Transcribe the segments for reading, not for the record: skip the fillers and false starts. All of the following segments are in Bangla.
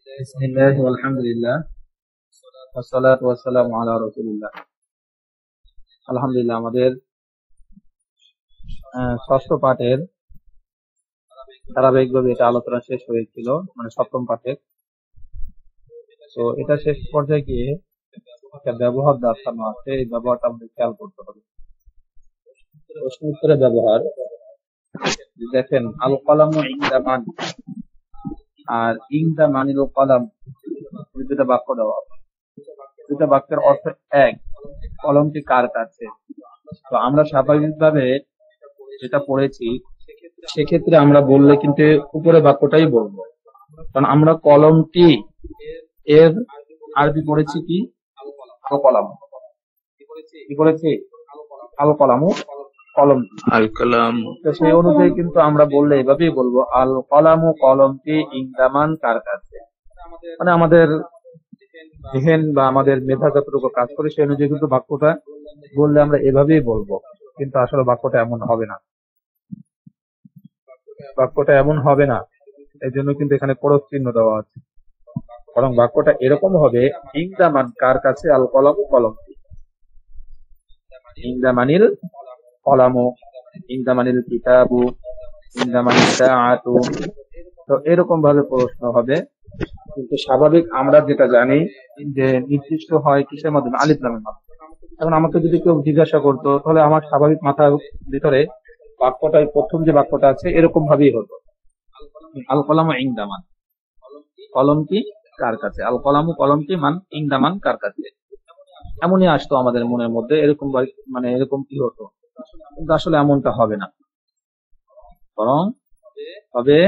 বিসমিল্লাহি আলহামদুলিল্লাহ ওয়াসসালাতু ওয়াসসালামু আলা রাসূলিল্লাহ। আলহামদুলিল্লাহ, আমাদের ষষ্ঠ পাঠের ধারাবাহিকভাবে এটা আলোচনা শেষ হয়েছিল, মানে সপ্তম পাঠের। তো এটা শেষ পর্যায়ে গিয়ে একটা ব্যবহার দেখানো আছে, এই ব্যবহারটা আমাদের খেয়াল করতে হবে। প্রশ্ন উত্তরের ব্যবহার দেখেন, আল কলামু ইনদা মান আর ইনদা মানিল কলাম, দুটা বাক্য দেওয়া আছে। দুটা বাক্যের অর্থ এক, কলমটি কার কাছে। তো আমরা স্বাভাবিকভাবে যেটা পড়েছি, সেক্ষেত্রে আমরা বললে কিন্তু উপরে বাক্যটাই বলবো, কারণ আমরা কলমটি এর আরবি পড়েছি কি, আল কলাম। কি পড়েছি? আল কলামু, কলম। আল কালাম। তো সেই অনুযায়ী কিন্তু আমরা বললে এভাবেই বলবো, আল কলামু, কলমটি ইনদামান কার কাছে। মানে আমাদের জেহেন বা আমাদের মেধা যতটুকু কাজ করে সেই অনুযায়ী কিন্তু বাক্যটা বললে আমরা এভাবেই বলবো, কিন্তু আসলে বাক্যটা এমন হবে না। বাক্যটা এমন হবে না, এই জন্য কিন্তু এখানে ক্রস চিহ্ন দেওয়া আছে। বরং বাক্যটা এরকম হবে, ইনদামান কার কাছে, আল কলামু, কলমটি। ইনদামানিল কলামু, ইনদামানিল কিতাবু, ইনদামানিল সাআতু। তো এরকম ভাবে প্রশ্ন হবে, কিন্তু স্বাভাবিক আমরা যেটা জানি যে নির্দিষ্ট হয় কিসের মাধ্যমে, আলিফ লামের মাধ্যমে। এখন আমাকে যদি কেউ জিজ্ঞাসা করতো, তাহলে আমার স্বাভাবিক মাথার ভিতরে বাক্যটাই, প্রথম যে বাক্যটা আছে এরকম ভাবেই হতো, আল কলামু ইনদামান, কলমটি কার কাছে। আল কলামু, কলমটি মান ইনদামান কার কাছে, এমনই আসতো আমাদের মনের মধ্যে। এরকম মানে এরকম কি হতো, কিন্তু আসলে এমনটা হবে না, বরং হবে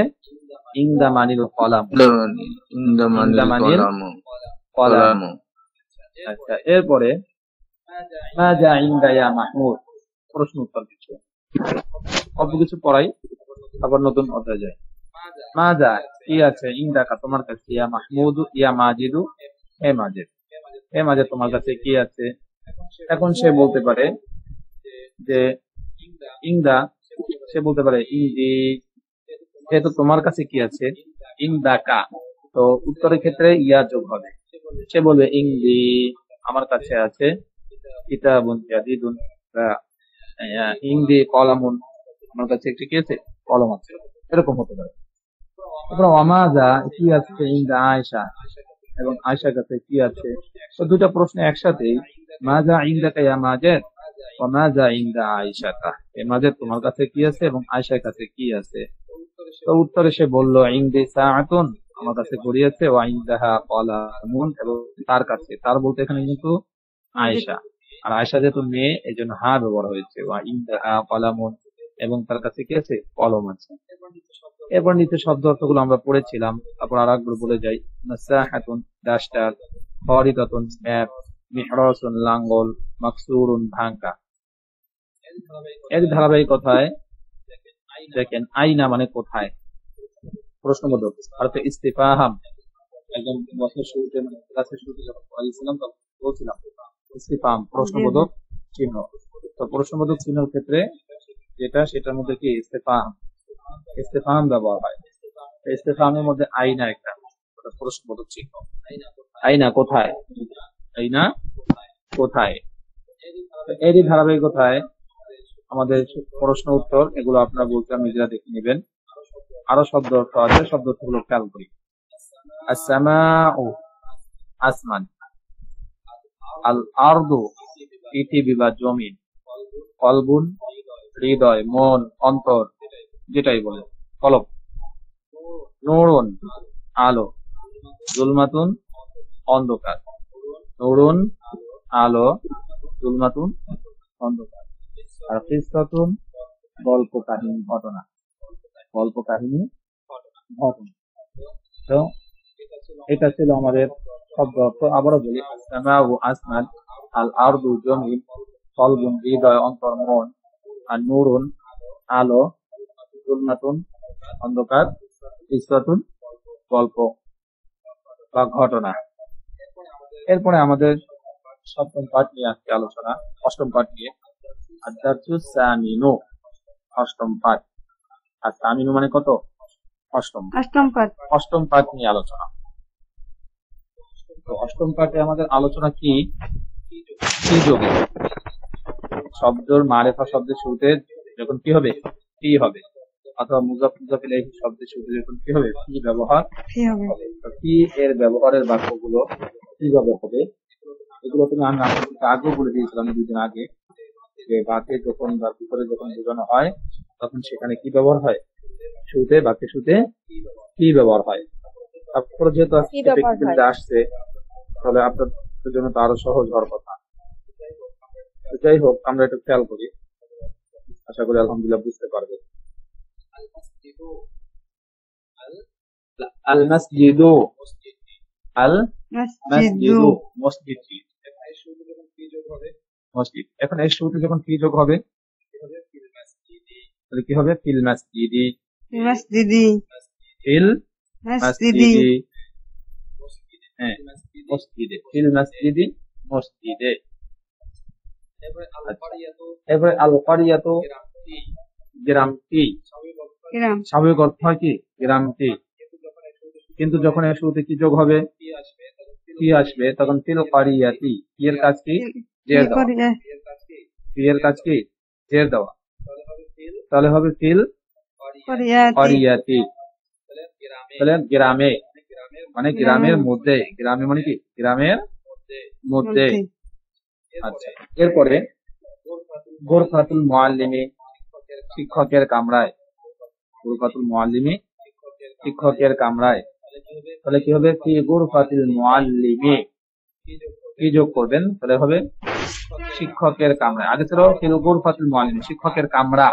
ইনদামানিল কলাম, ইনদামানিল কলাম। আচ্ছা, এরপরে মাযা ইনদা ইয়া মাহমুদ, প্রশ্ন উত্তর কিছু, অল্প কিছু পড়াই, আবার নতুন অধ্যায় যায়। মাযা কি আছে, ইনদাকা তোমার কাছে, ইয়া মাহমুদু, ইয়া মাজিদু হে মাজিদ, হে মাজিদ তোমার কাছে কি আছে। এখন সে বলতে পারে যে ইনদা, সে বলতে পারে ইনদি, যেহেতু তোমার কাছে কি আছে, ইনদাকা, তো উত্তরের ক্ষেত্রে ইয়া যোগ হবে। সে বলবে ইনদি, আমার কাছে আছে, কিতাবুন জাদিদুন, ইনদি কলামুন, আমার কাছে একটি কি আছে, কলম আছে, এরকম হতে পারে। তারপরে ওয়ামাযা কি আছে, ইনদা আয়েশা, এবং আয়েশার কাছে কি আছে। তো দুটা প্রশ্ন একসাথেই, মাযা ইনদাকা ইয়া মাজিদ ওয়া মাযা ইনদা আয়েশাতা, এ মাজিদ তোমার কাছে কি আছে এবং আয়েশার কাছে কি আছে। তো উত্তরে সে বলল ইনদি সাআতুন, আমার কাছে ঘড়ি আছে, ওয়া ইনদাহা কলামুন, এবং তার কাছে, তার বলতে এখানে কিন্তু আয়েশা, আর আয়েশা যেহেতু মেয়ে এই জন্য হা ব্যবহার হয়েছে, ওয়া ইনদাহা কলামুন, এবং তার কাছে কি আছে, কলম আছে। এরপর নিচে শব্দ অর্থগুলো আমরা পড়েছিলাম, তারপর আর একবার বলে যাই। মাসাহাতুন ডাস্টার, খরিদাতুন ম্যাপ, মিহরাসুন লাঙ্গল, মাকসুরুন ভাঙ্গা। এর ধারাবাহিকতায় দেখেন, আইনা মানে কোথায়, প্রশ্নবোধক, অর্থ ইস্তিফহাম। একদম বছর শুরুতে, মানে ক্লাসের শুরুতে যখন পড়াইছিলাম তখন বলছিলাম ইস্তিফহাম প্রশ্নবোধক চিহ্ন। তো প্রশ্নবোধক চিহ্নের ক্ষেত্রে যেটা, সেটার মধ্যে কি ইস্তিফহাম, ইস্তিফহাম ব্যবহার হয়। ইস্তিফহামের মধ্যে আইনা একটা প্রশ্নবোধক চিহ্ন। আইনা কোথায়, আইনা কোথায়। এরই ধারাবাহিকতায় আমাদের প্রশ্ন উত্তর এগুলো আপনারা বলতে নিজেরা দেখে নেবেন। আরো শব্দ অর্থ আছে, শব্দ অর্থগুলো খেয়াল করি। আসসামাউ আসমান, আল আরদু পৃথিবী বা জমিন, কলবুন হৃদয়, মন, অন্তর, যেটাই বলে কলব, নূরুন আলো, জুলমাতুন অন্ধকার, নূরুন আলো, জুলমাতুন অন্ধকার, আর কিসসাতুন গল্প কাহিনী, ঘটনা, গল্প কাহিনী, ঘটনা। তো এটা ছিল আমাদের শব্দ অর্থ। আবারও বলি, আসসামাউ আসমান, আল আরদু জমিন, কলবুন হৃদয়, অন্তর, মন, আর নূরুন আলো, জুলমাতুন অন্ধকার, কিসসাতুন গল্প বা ঘটনা। এরপরে আমাদের সপ্তম পাঠ নিয়ে আজকে আলোচনা, অষ্টম পাঠ নিয়ে। আদ-দারসুস সামিনু, অষ্টম পাঠ। আর সামিনু মানে কত, অষ্টম, অষ্টম পাঠ নিয়ে আলোচনা। তো অষ্টম পাঠে আমাদের আলোচনা কি কি যোগে শব্দের মারেফা শব্দের শুরুতে যখন কি হবে কি হবে, অথবা মুজাফ মুজাফ ইলাইহি শব্দের শুরুতে যখন কি হবে কি ব্যবহার হবে। তো কি এর ব্যবহারের বাক্যগুলো কিভাবে হবে এগুলো তুমি আমি আপনাদেরকে আগেও বলে দিয়েছিলাম দুদিন আগে, যে বাক্যে যখন বা বিপরে যখন বোঝানো হয় তখন সেখানে কি ব্যবহার হয়, শুরুতে বাক্যের শুরুতে কি ব্যবহার হয়। তারপরে যেহেতু আজকে প্র্যাকটিক্যালটা আসছে তাহলে আপনাদের জন্য তো আরো সহজ হওয়ার কথা। তো যাই হোক আমরা একটু খেয়াল করি, আশা করি আলহামদুলিল্লাহ বুঝতে পারবে। আল মাসজিদু, আল মাসজিদু মসজিদ, মসজিদ। এখন এর শুরুতে যখন কি যোগ হবে তাহলে কি হবে ফিল মাসজিদি, ফিল মাসজিদি, হ্যাঁ মসজিদে, ফিল মাসজিদি মসজিদে। এরপরে আল কারিয়াতু গ্রামটি, স্বাভাবিক অর্থ হয় কি গ্রামটি, কিন্তু যখন এর শুরুতে কি যোগ হবে কি আসবে তখন ফিল কারিয়াতি, কি এর কাজ কি জের দেওয়া, কি এর কাজ কি জের দেওয়া, তাহলে হবে ফিল কারিয়াতি, তাহলে গ্রামে মানে গ্রামের মধ্যে, গ্রামে মানে কি গ্রামের মধ্যে। আচ্ছা এরপরে গোরফাতুল মুআল্লিমি শিক্ষকের কামরায়, গোরফাতুল মুআল্লিমি শিক্ষকের কামরায়, তাহলে কি হবে ফি গোরফাতুল মুআল্লিমি, কি যোগ করবেন তাহলে হবে শিক্ষকের কামরায়। আগে ছিল ফিল গোরফাতুল মুআল্লিমি শিক্ষকের কামরা,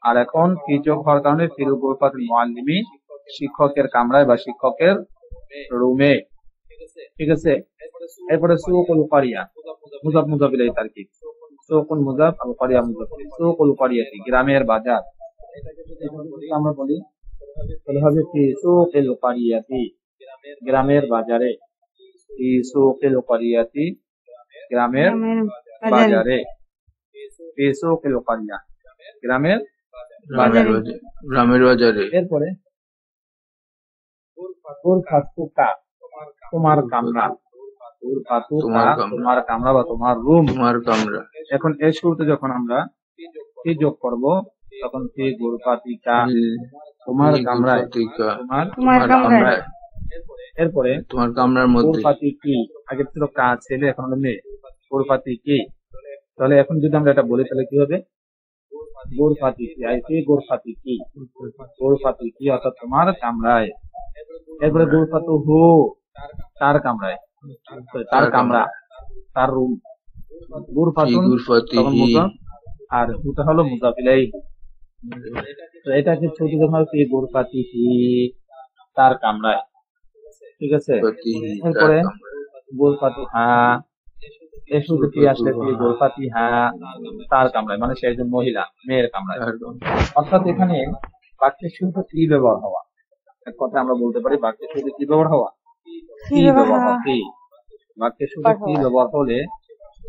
আর এখন কি যোগ হওয়ার কারণে ফিল গোরফাতুল মুআল্লিমি শিক্ষকের কামরায় বা শিক্ষকের রুমে। ঠিক আছে, এরপরে সুকুল কারিয়া মুজাফ মুজাফ ইলাইহি তারকিব, সুকুল মুজাফ আল কারিয়া মুজাফ, সুকুল কারিয়াতি গ্রামের বাজার, আমরা বলি তাহলে হবে ফি সুকিল কারিয়াতি গ্রামের বাজারে, ফি সুকিল কারিয়াতি গ্রামের বাজারে, ফি সুকিল কারিয়া গ্রামের বাজারে, গ্রামের বাজারে। এরপরে গোরফাতুকা তোমার কামরা, গোরফাতুকা তোমার কামরা বা তোমার রুম, তোমার কামরা। এখন এর শুরুতে যখন আমরা কি যোগ করব তখন ফি গোরফাতিকা তোমার কামরায়, তোমার কামরায়। এরপরে তোমার কামরার মধ্যে গোরফাতি কি, আগে ছিল কাজ ছেলে এখন হলো মেয়ে, গোরফাতি কি, তাহলে এখন যদি আমরা এটা বলি তাহলে কি হবে গোরফাতি কি, আইসি গোরফাতি কি, গোরফাতি কি অর্থাৎ তোমার কামরায়। এরপরে গোরফাতু হু তার কামরায়, তার কামরা তার রুম, গোরফাতুন তখন মুজাফ আর হুটা হলো মুজাফ ইলাইহি, তো এটাকে ছোট যখন হবে গোরফাতিহি তার কামরায়। ঠিক আছে, এরপরে গোরফাতিহা এর শুরুতে কি আসলে গোরফাতিহা তার কামরায়, মানে সে একজন মহিলা মেয়ের কামরায়। অর্থাৎ এখানে বাক্যের শুরুতে কি ব্যবহার হওয়া, এক কথা আমরা বলতে পারি বাক্যের শুরুতে কি ব্যবহার হওয়া, কি ব্যবহার হওয়া, কি বাক্যের শুরুতে কি ব্যবহার হলে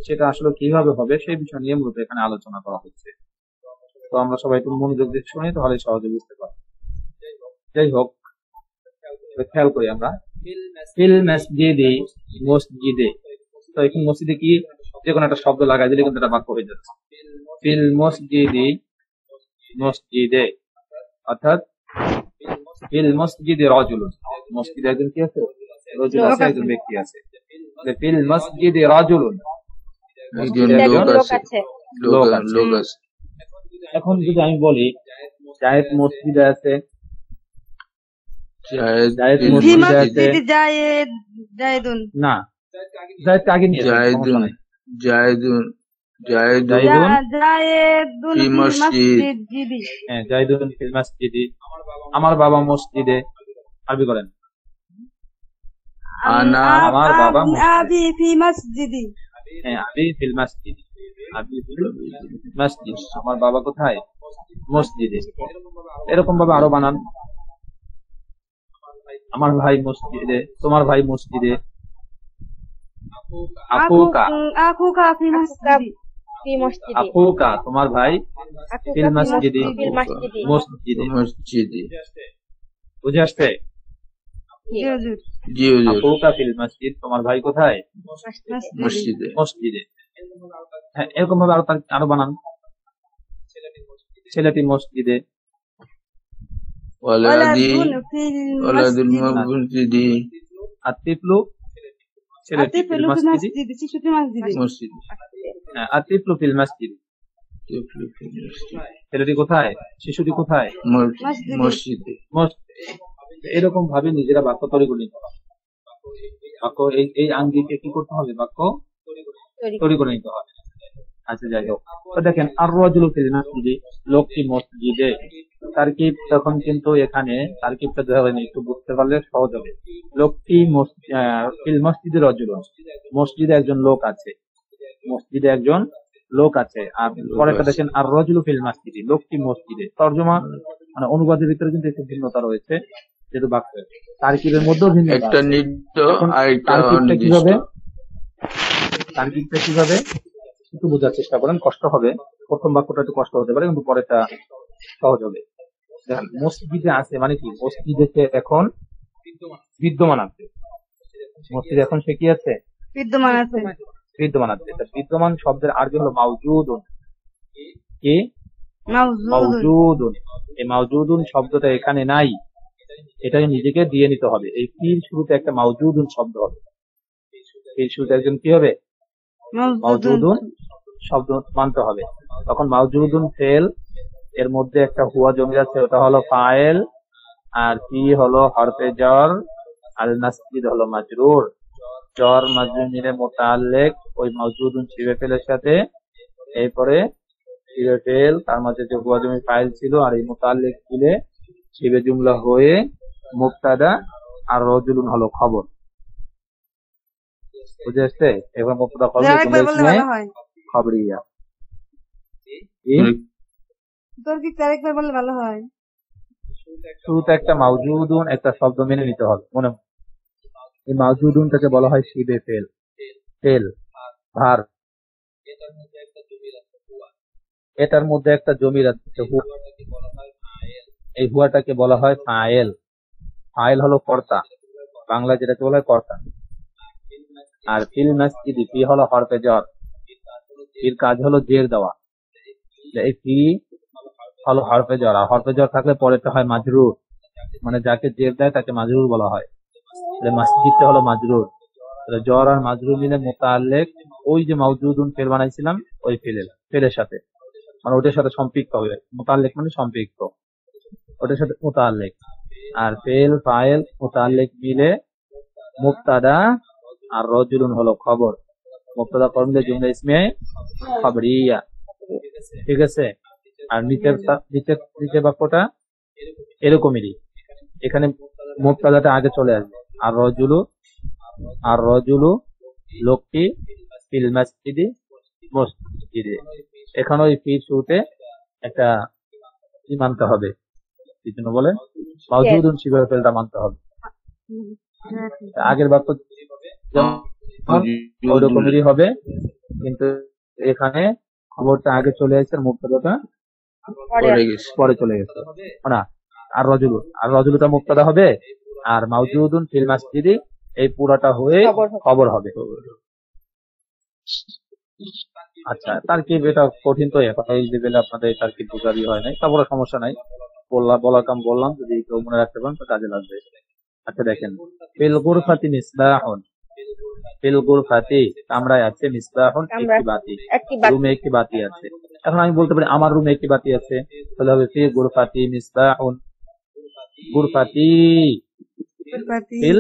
সেটা আসলে কিভাবে হবে সেই বিষয় নিয়ে মূলত এখানে আলোচনা করা হচ্ছে। তো আমরা সবাই একটু মনোযোগ দিয়ে শুনি তাহলে সহজে বুঝতে পারবো। যাই হোক খেয়াল করি আমরা ফিল মাসজিদি মসজিদে, তো এখন মসজিদে কি যে কোনো একটা শব্দ লাগাই দিলে কিন্তু এটা বাক্য হয়ে যাচ্ছে। ফিল মসজিদি মসজিদে, অর্থাৎ ফিল মসজিদে রাজুলুন, মসজিদে একজন কি আছে রাজুল আছে, একজন ব্যক্তি আছে, ফিল মসজিদে রাজুলুন একজন লোক আছে। এখন যদি আমি বলি জায়েদ মসজিদে আছে, জায়েদ মসজিদে আছে, না জায়েদ আগে নিয়ে জায়েদুন জায়েদুন ফি মসজিদ, হ্যাঁ জায়েদুন ফিল মসজিদি, আমার বাবা মসজিদে, আরবি করেন আমার বাবা আবি ফি মসজিদি, হ্যাঁ আবি ফিল মসজিদি, আবি ফিল মসজিদ, আমার বাবা কোথায় মসজিদে। এরকম ভাবে আরো বানান, আমার ভাই মসজিদে, তোমার ভাই মসজিদে, আকুকা ফি মসজিদি, আকুকা তোমার ভাই ফিল মসজিদি, মসজিদে। বুঝে আসছে? জি হুজুর। জি হুজুর। আকুকা ফিল মসজিদ, তোমার ভাই কোথায়? মসজিদে। মসজিদে। মসজিদে। হ্যাঁ, এরকম ভাবে আরো বানান। ছেলেটি মসজিদে। ওয়ালাদি ওয়ালাদুন ফিল ওয়ালাদুল মসজিদি। মসজিদি আতিফলু, ছেলেটি ফিল আতিফুল ফিল মসজিদি। মসজিদি, শিশুটি মসজিদে। মসজিদি। হ্যাঁ, আতিফলু ফিল মসজিদি, ছেলেটি কোথায়? শিশুটি কোথায়? মসজিদে। মসজিদে। এরকম ভাবে নিজেরা বাক্য তৈরি করে নিতে হবে। বাক্য এই আঙ্গিকে কি করতে হবে? বাক্য তৈরি করে নিতে হবে। আচ্ছা, যাই হোক, তো দেখেন আর রাজুলু ফিল মসজিদে, লোকটি মসজিদে। তারকিব তখন কিন্তু এখানে তারকিবটা ধরে নিই, একটু বুঝতে পারলে সহজ হবে। লোকটি ফিল মসজিদে রজুলুন, মসজিদে একজন লোক আছে, মসজিদে একজন লোক আছে। আর পরেরটা দেখেন আর রজুলু ফিল মসজিদে, লোকটি মসজিদে। তর্জমা মানে অনুবাদের ভিতরে কিন্তু একটু ভিন্নতা রয়েছে, যেহেতু বাক্য তারকিবের মধ্যেও ভিন্নতা একটা আছে। নিত্য এখন আরেকটা তারকিবটা কিভাবে অনির্দিষ্ট। তারকিবটা কিভাবে একটু বোঝার চেষ্টা করেন, কষ্ট হবে। প্রথম বাক্যটা একটু কষ্ট হতে পারে, কিন্তু পরেরটা সহজ হবে। দেখেন মসজিদে আছে মানে কি? মসজিদে সে এখন বিদ্যমান আছে। মসজিদে এখন সে কি আছে? বিদ্যমান আছে। বিদ্যমান আছে। তা বিদ্যমান শব্দের আরবি হলো মাউজুদুন। কি? মাউজুদুন। মাউজুদুন। এই মাউজুদুন শব্দটা এখানে নাই, এটাকে নিজেকে দিয়ে নিতে হবে। এই ফির শুরুতে একটা মাউজুদুন শব্দ হবে। ফির শুরুতে একজন কি হবে? মাউজুদুন শব্দ মানতে হবে। তখন মাউজুদুন ফেল, এর মধ্যে একটা হুয়া জমি আছে, ওটা হলো ফাইল, আর ফি হলো হরফে জর, আল মসজিদ হলো মাজরুর। জর মাজরুর মিলে মুতাআল্লিক ওই মাউজুদুন শিবে ফেলের সাথে। এরপরে শিবে ফেল, তার মাঝে যে হুয়া জমি ফাইল ছিল, আর এই মুতাআল্লিক মিলে শিবে জুমলা হয়ে মুবতাদা, আর রজুলুন হলো খবর। বুঝে আসছে? এবার মুবতাদা খবর আরেকবার বললে ভালো হয়। খবরিয়া। তোর কি আরেকবার বললে ভালো হয়? শুরুতে একটা মাউজুদুন একটা শব্দ মেনে নিতে হবে মনে। এই মাউজুদুনটাকে বলা হয় শিবে ফেল, ফেল ভার। এটার মধ্যে একটা জমির আছে, এই হুয়াটাকে বলা হয় ফাইল। ফাইল হলো কর্তা, বাংলা যেটাকে বলা হয় কর্তা। আর ফিল মসজিদি, ফি হলো হরফে জর, ফির কাজ হলো জের দেওয়া। এই ফি হলো হরফে জর, আর হরফে জর থাকলে পরেরটা হয় মাজরুর, মানে যাকে জের দেয় তাকে মাজরুর বলা হয়। মসজিদটা হলো মাজরুর। জর আর মাজরুর মিলে মুতাআল্লিক ওই যে মাউজুদুন ফেল বানাইছিলাম ওই ফেলের সাথে, মানে ওটার সাথে সম্পৃক্ত হবে। মুতাআল্লিক মানে সম্পৃক্ত, ওটার সাথে মুতাআল্লিক। আর ফেল ফাইল মুতাআল্লিক মিলে মুবতাদা, আর রজুলুন হলো খবর। মুবতাদা কর মিলে জুমলা ইসমিয়া খবরিয়া। ঠিক আছে? আর নিচের বাক্যটা এরকমই, এখানে মুবতাদাটা আগে চলে আসবে। আর রজুলু লোকটি ফিল মসজিদে, মসজিদে। এখানে ওই ফির শুরুতে একটা কি মানতে হবে, কি জন্য বলে মাউজুদুন শিবে ফেলটা মানতে হবে। আগের বাক্য ওরকমেরই হবে, কিন্তু এখানে খবরটা আগে চলে আসছে, মুবতাদাটা পরে চলে গেছে না। আর রজুলুটা মুবতাদা হবে, আর মাউজুদুন ফিল মসজিদে এই পুরাটা হয়ে খবর হবে। আচ্ছা, তারকিব এটা কঠিন তো, এখন এই লেভেলে আপনাদের তারকিব বোঝারই হয় নাই, তারপরে সমস্যা নাই, বলার কাম বললাম, যদি কেউ মনে রাখতে পারেন তো কাজে লাগবে। আচ্ছা দেখেন, ফিল গুরফাতি মিসবাহুন, ফিল গুরফাতি কামরায় আছে, মিসবাহুন একটি বাতি, রুমে একটি বাতি আছে। এখন আমি বলতে পারি আমার রুমে একটি বাতি আছে, তাহলে হবে ফি গুরফাতি মিসবাহুন, গুরফাতি ফিল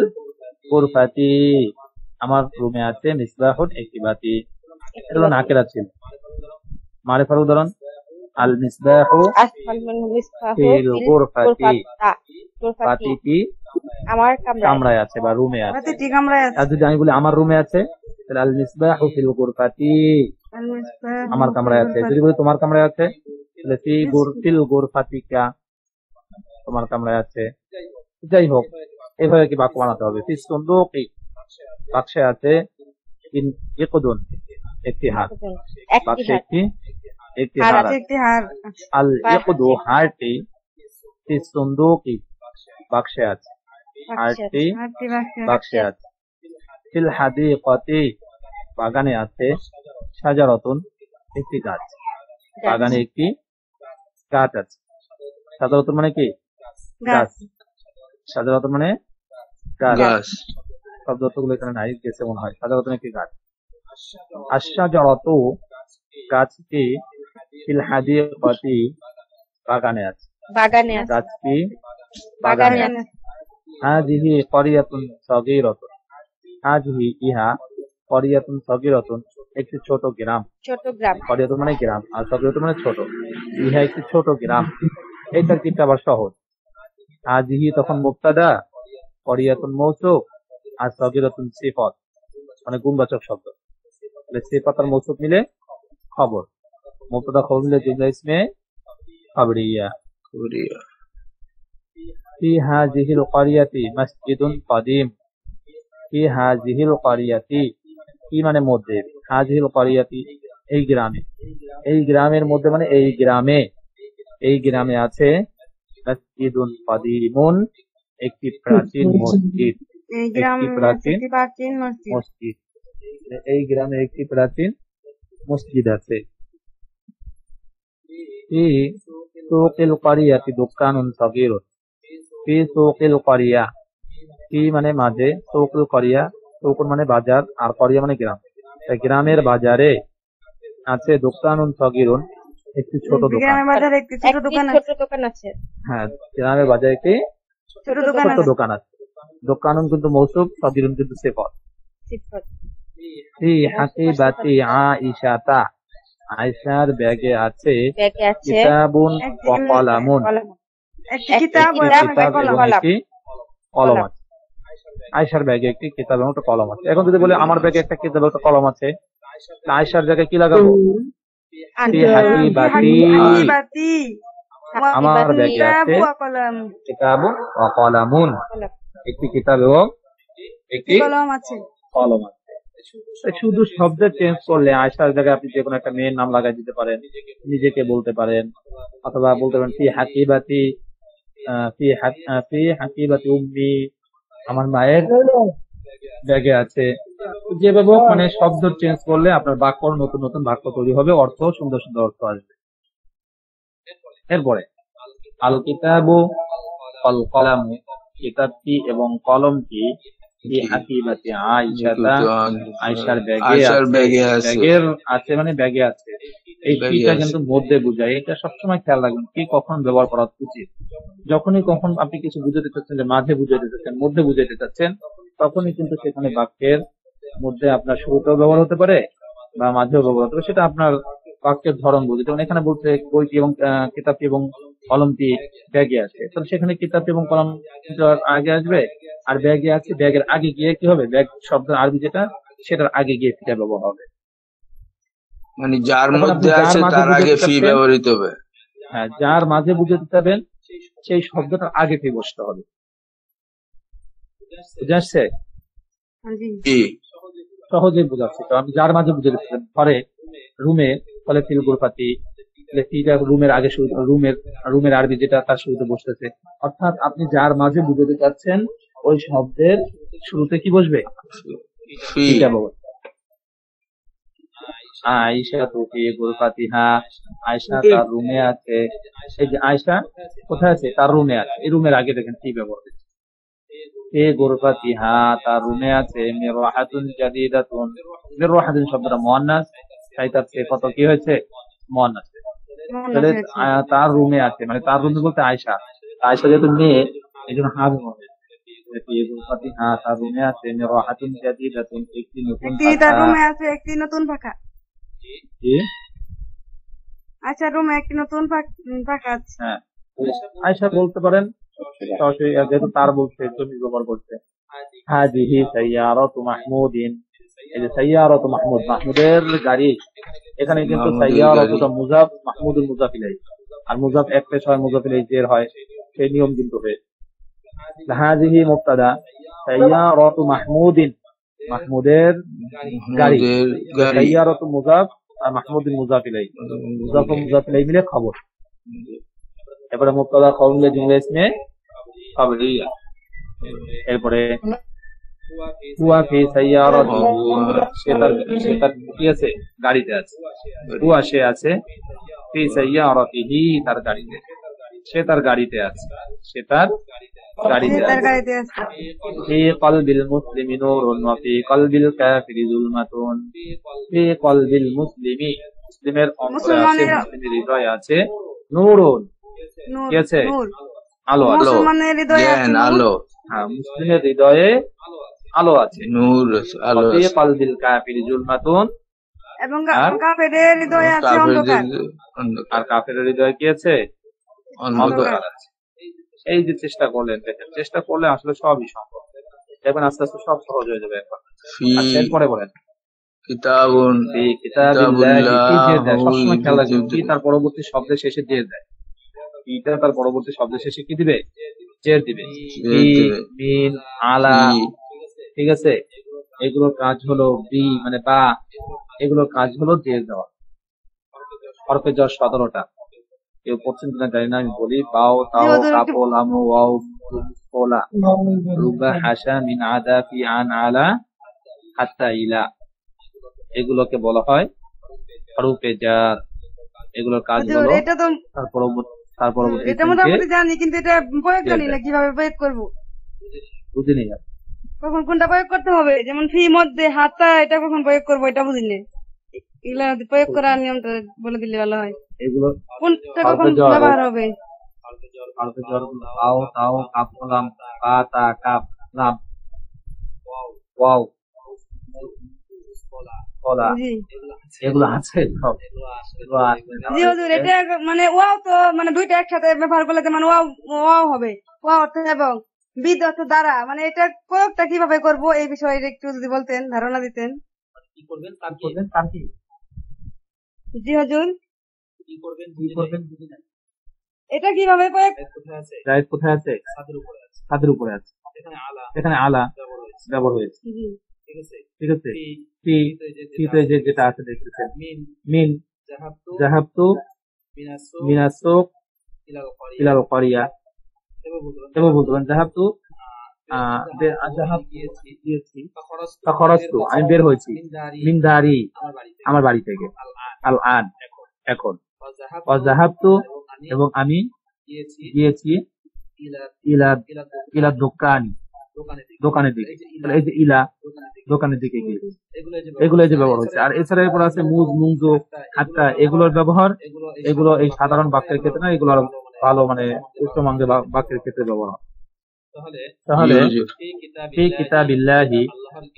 গুরফাতি আমার রুমে আছে, মিসবাহুন একটি বাতি। এটা হলো নাকেরা ছিল। মারিফার উদাহরণ আল মিসবাহু ফিল গুরফাতি, বাতিটি আমার কামরায় আছে বা রুমে আছে। আর যদি আমি বলি আমার রুমে আছে, তাহলে আল মিসবাহু ফিল গুরফাতি আমার কামরায় আছে। যদি বলি তোমার কামরায় আছে, তাহলে ফিল গুরফাতিকা তোমার কামরায় আছে। যাই হোক, এভাবে কি বাক্য বানাতে হবে। ফিস সুন্দুকি বাক্সে আছে, ইকদুন একটি হার, বাক্সে একটি হার আছে। আল ইকদু হারটি ফিস সুন্দুকি বাক্সে আছে। আটটি আটটি বাক্সে বাক্সে আছে। ফিল হাদিকাতি বাগানে আছে, শাজারাতুন একটি গাছ, বাগানে একটি গাছ আছে। শাজারাতুন মানে কি? গাছ। গাছ। শাজারাতুন মানে গাছ। গাছ। শব্দ অর্থগুলো এখানে নাই, গেছে মনে হয়। শাজারাতুন একটি গাছ। আশ-শাজারাতু গাছটি ফিল হাদিকাতি বাগানে আছে, বাগানে আছে। গাছটি বাগানে বাগানে আছে। হাযিহি ক্বরিয়াতুন সাগীরাতুন, হাযিহি ইহা, ক্বরিয়াতুন সাগীরাতুন একটি ছোট গ্রাম। ছোট গ্রাম। ক্বরিয়াতুন মানে গ্রাম, আর সাগীরাতুন মানে ছোট। ইহা একটি ছোট গ্রাম। এই তারকিবটা আবার সহজ। হাযিহি তখন মুবতাদা, ক্বরিয়াতুন মৌসুফ, আর সাগীরাতুন সিফাত মানে গুণবাচক শব্দ। তাহলে সিফাত আর মৌসুফ মিলে খবর, মুবতাদা খবর মিলে জুমলা ইসমে খবরিয়া। কোরিয়া। ফি হাযিহিল ক্বরিয়াতি মসজিদুন কদীম, ফি হাযিহিল ক্বরিয়াতি, কি মানে মধ্যে, হাযিহিল ক্বরিয়াতি এই গ্রামে, এই গ্রামের মধ্যে মানে এই গ্রামে, এই গ্রামে আছে মসজিদুন কদীমুন একটি প্রাচীন মসজিদ, এই গ্রাম একটি প্রাচীন একটি প্রাচীন মসজিদ। মসজিদ। এই গ্রামে একটি প্রাচীন মসজিদ আছে। ফি সুকিল ক্বরিয়াতি দোকানুন সগীরুন, ফি সুকিল ক্বরিয়া, ফি মানে মাঝে, সুকুল ক্বরিয়া, সুকুল মানে বাজার, আর ক্বরিয়া মানে গ্রাম। তাই গ্রামের বাজারে আছে দোকানুন সগীরুন একটি ছোট দোকান। গ্রামের বাজারে একটি ছোট দোকান ছোট আছে। দোকান আছে। হ্যাঁ, গ্রামের বাজারে একটি ছোট দোকান ছোট আছে। দোকান আছে। দোকানুন কিন্তু মৌসুফ, সগীরুন কিন্তু সিফাত। সিফাত। ফি হাকিবাতি আয়েশাতা, আয়েশার ব্যাগে আছে ব্যাগে আছে কিতাবুন ওয়া কলামুন, কলম। একটি কিতাব ও একটি একটি কিতাব কলম। এবং একটি কলম আছে। আয়েশার ব্যাগে একটি কিতাব এবং একটা কলম আছে। এখন যদি বলে আমার ব্যাগে একটা কিতাব এবং একটা কলম আছে, তাহলে আয়েশার জায়গায় কি লাগাবো? ফি হাকিবাতি, হাকিবাতি আমার ব্যাগে কিতাব আছে ও কলম। কিতাবুন ওয়া কলামুন, কলম। একটি কিতাব এবং একটি কলম আছে। কলম আছে। তাই শুধু শব্দের চেঞ্জ করলে আয়েশার জায়গায় আপনি যে কোনো একটা মেয়ের নাম লাগাই দিতে পারেন, নিজেকে বলতে পারেন, অথবা বলতে পারেন ফি হাকিবাতি, ফি হাকিবাতি উম্মি, আমার মায়ের ব্যাগে আছে। যেভাবে হোক মানে শব্দ চেঞ্জ করলে আপনার বাক্য নতুন নতুন বাক্য তৈরি হবে, অর্থ সুন্দর সুন্দর অর্থ আসবে। এরপরে আল কিতাবু ওয়াল কলামু, কিতাবটি এবং কলমটি ফি হাকিবাতি আয়েশাতা, আয়েশার আয়েশার ব্যাগে ব্যাগে আছে। আছে। ব্যাগের আছে মানে ব্যাগে আছে, এই ব্যাগে ফিটা আছে। কিন্তু মধ্যে বোঝায়। এটা সবসময় খেয়াল রাখবেন কি কখন ব্যবহার করা উচিত। যখনই কখন আপনি কিছু বুঝাতে চাচ্ছেন যে মাঝে বুঝাতে চাচ্ছেন, মধ্যে বুঝাতে চাচ্ছেন, তখনই কিন্তু সেখানে বাক্যের মধ্যে আপনার শুরুতেও ব্যবহার হতে পারে বা মাঝেও ব্যবহার হতে পারে, সেটা আপনার বাক্যের ধরন বুঝে। যেমন এখানে বলছে বইটি এবং কিতাবটি এবং কলমটি ব্যাগে আছে, তাহলে সেখানে কিতাবটি এবং কলম আগে আসবে, আর ব্যাগে আছে, ব্যাগের আগে গিয়ে কি হবে, ব্যাগ শব্দ আরবি যেটা সেটার আগে গিয়ে ফিটা ব্যবহার হবে। মানে যার তখন আপনি মধ্যে যার আছে মাঝে তার আগে বুঝাতে ফি চাচ্ছেন, ব্যবহৃত হবে। হ্যাঁ, যার মাঝে বুঝাতে চাবেন সেই শব্দটার আগে ফি বসতে হবে। বুঝে আসছে? জি। কি? সহজে বোঝাচ্ছি। তো আপনি যার মাঝে বুঝাতে চাচ্ছেন, ঘরে, রুমে, ফলে ফিল গুরফাতি, ফিটা রুমের আগে শুরু, রুমের আরবি যেটা তার শুরুতে বসতেছে। অর্থাৎ আপনি যার মাঝে বুঝাতে চাচ্ছেন ওই শব্দের শুরুতে কি বসবে? ফি। ফিটা বসবে। আয়েশা তো ফি গুরফাতিহা, আয়েশা তার রুমে আছে। এই যে আয়েশা কোথায় আছে? তার রুমে আছে। এই রুমের আগে দেখেন কি ব্যবহার হচ্ছে, ফি গুরফাতিহা তার রুমে আছে। মিরওয়াহাতুন জাদিদাতুন, মিরওয়াহাতুন শব্দটা মুয়ান্নাস, তাই তার সিফাত কি হয়েছে? মুয়ান্নাস। তাহলে তার রুমে আছে মানে তার রুমে বলতে আয়েশা, আয়েশা যেহেতু মেয়ে এই জন্য হা ব্যবহার হয়েছে। ফি গুরফাতিহা তার রুমে আছে। মিরওয়াহাতুন জাদিদাতুন একটি নতুন তার পাখা। রুমে আছে একটি নতুন পাখা। কি? আচ্ছা, রুমে একটি নতুন পাখা আছে। হ্যাঁ, আয়েশা বলতে পারেন, সরাসরি যেহেতু তার বলছে জমি ব্যবহার করছে। হাদিহি সাইয়ারাতু মাহমুদিন, এই যে সাইয়ারাতু মাহমুদ, মাহমুদের গাড়ি। এখানে কিন্তু মাহমুদের সাইয়ারাতুটা গাড়ি। মুজাফ, মাহমুদুল মুজাফ ইলাইহি, আর মুজাফ এক পেশ হয়, মুজাফ ইলাইহি জের হয়, সেই নিয়ম কিন্তু হয়েছে। হাদিহি মুবতাদা, সাইয়ারাতু মাহমুদিন মাহমুদের গাড়ি, মাহমুদের গাড়ি। সাইয়ারাতু মুজাফ আর মাহমুদুল মুজাফ ইলাইহি, মুজাফ ও মুজাফ ইলাইহি মিলে খবর। এবারে মুবতাদা খবর মিলে জুমলা ইসমে খবরিয়া। এরপরে হুয়া ফি সাইয়ারাতি, সে তার কি আছে, গাড়িতে আছে। হুয়া সে আছে, ফি সাইয়ারাতিহি তার গাড়িতে, সে তার গাড়িতে আছে, সে তার গাড়িতে তার আছে। গাড়িতে আছে। ফি কলবিল মুসলিমি নূরুন ওয়া ফি কলবিল কাফিরি যুলমাতুন। ফি কলবিল মুসলিমি, মুসলিমের অন্তরে আছে, মুসলমানের মুসলিমের হৃদয়ে আছে নূরুন, নূর, কি আছে, নূর। আলো আছে। মুসলমানের হৃদয়ে আছে জ্ঞান, নূর, আলো, হ্যাঁ, মুসলিমের হৃদয়ে আলো আছে। নূর, আলো ওয়া ফি আছে। কলবিল কাফিরি যুলমাতুন, এবং আর কাফেরের হৃদয়ে আছে অন্ধকার। কাফেরদের আর কাফের হৃদয়ে কি আছে, অন্ধকার। অন্ধকার আছে। এই যে চেষ্টা করলেন, দেখেন চেষ্টা করলে আসলে সবই সম্ভব, দেখবেন আস্তে আস্তে সব সহজ হয়ে যাবে এখন। ফি আচ্ছা, এরপরে বলেন কিতাবুন, ফি কিতাবিল্লাহি, কি জের দেয়, সবসময় খেয়াল রাখবেন, কি কিতাবুল্লাহ, তার পরবর্তী শব্দের শেষে জের দেয়, কিটা তার পরবর্তী শব্দের শেষে কি দিবে, জের দিবে। ফি, মিন, আলা, ঠিক আছে, এগুলোর কাজ হলো বি মানে বা, এগুলোর কাজ হলো জের দেওয়া। হরফে জ্বর 17টা, কেউ পড়ছেন কিনা জানি না, আমি বলি বাও, তাও, কাপো, লামু, ওয়াও, কোলা, রুবা, হাসা, মিন, আদা, ফি, আন, আলা, হাত্তা, ইলা, এগুলোকে বলা হয় হরফে জার। এগুলোর কাজ হুজুর, হলো এটা তো তার পরবর্তী এটা ইসমকে মোটামুটি জানি, কিন্তু এটা প্রয়োগ জের জানি না দেয়। কিভাবে প্রয়োগ করব, বুঝিনি আর। কখন কোনটা প্রয়োগ করতে হবে। যেমন ফি মধ্যে হাতটা, এটা কখন প্রয়োগ করবো এটা বুঝিনি। এগুলা প্রয়োগ করার নিয়মটা বলে দিলে ভালো হয়, এগুলো কোনটা কখন হরফে জ্বর, ব্যবহার হবে। হরফে জ্বর গুলো বাও, তাও, কাপ, লাম, বা, তা, কাপ, লাম, ওয়াও, কলা, জি এগুলো আছে সব, এগুলো আছে। জি হুজুর, এটা মানে ওয়াও তো মানে দুইটা একসাথে ব্যবহার করলে তো মানে ওয়াও ওয়াও হবে, ওয়াও অর্থ এবং বিদ অর্থ দ্বারা, মানে এটা প্রয়োগটা কিভাবে করব এই বিষয়ে একটু যদি বলতেন, ধারণা দিতেন। কি করবেন তার কি জি হুজুর, কি করবেন বুঝি না। এটা কিভাবে প্রয়োগ। জায়েদ কোথায় আছে, ছাদের উপরে আছে, এখানে আলা ব্যবহার হয়েছে, জি ঠিক আছে। ফি, ফিতে যেটা আছে দেখতেছেন, মিন, যাহাবতু মিনাস সুক ইলাল ক্বরিয়া, এভাবে বলতে পারেন যাহাবতু, দিয়েছি, খরচতু আমি বের হয়েছি, মিন দারি আমার বাড়ি থেকে, আল আন এখন, যাহাবতু এবং আমি গিয়েছি, ইলা ইলা দোকানের দিকে, তাহলে এই যে ইলা দোকানের দিকে গিয়েছি, এগুলো এই যে ব্যবহার হচ্ছে। আর এছাড়া এরপর আছে মুজ, মুংজু, হাত্তা, এগুলোর ব্যবহার, এগুলো এই সাধারণ বাক্যের ক্ষেত্রে না, এগুলো আরো ভালো মানে উচ্চমাঙ্গের বাক্যের ক্ষেত্রে ব্যবহার হয়। তাহলে ফি কিতাবিল্লাহি,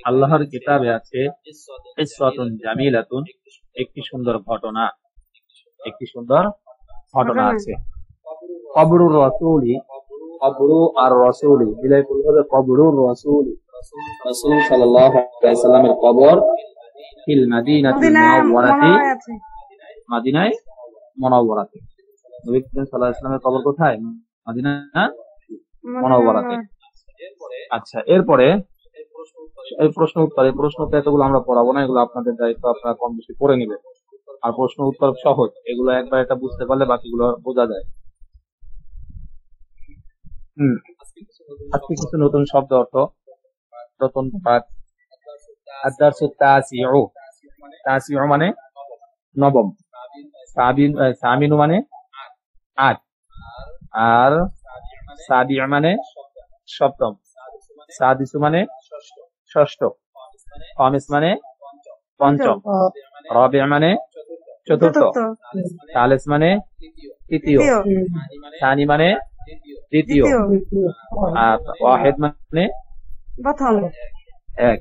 আল্লাহর কিতাবে আছে, ইসওয়াতুন জামিলাতুন, একটি সুন্দর ঘটনা, একটি সুন্দর ঘটনা আছে। কবরুর রাসূলি, কবরু আর রাসূলি মিলাই বলতে হবে কবরুর রাসূলি, রাসূল সাল্লাল্লাহু আলাইহি ওয়াসাল্লামের কবর ফিল মাদিনাতিল মুনাওয়ারাতি, আছে মদিনায় মুনাওয়ারাতে। নবী করিম সাল্লাল্লাহু আলাইহি ওয়াসাল্লামের কবর কোথায়, মদিনা মুনাওয়ারাতে। আচ্ছা, এরপরে এই প্রশ্ন উত্তর এতগুলো আমরা পড়াবো না, এগুলো আপনাদের দায়িত্ব, আপনারা কম বেশি পড়ে নেবেন। আর প্রশ্ন উত্তর সহজ, এগুলো একবার এটা বুঝতে পারলে বাকিগুলো বোঝা যায়। আজকে কিছু নতুন শব্দ অর্থ, নতুন পাঠ। আদ-দারসু তাসিউ, তাসিউ মানে নবম, সামিনু মানে 8, আর সাবিউ মানে সপ্তম, সাদিসু মানে ষষ্ঠ, খামিস মানে পঞ্চম, রাবি মানে চতুর্থ, সালিস মানে তৃতীয়, সানি মানে দ্বিতীয়, আর ওয়াহিদ মানে প্রথম। এক।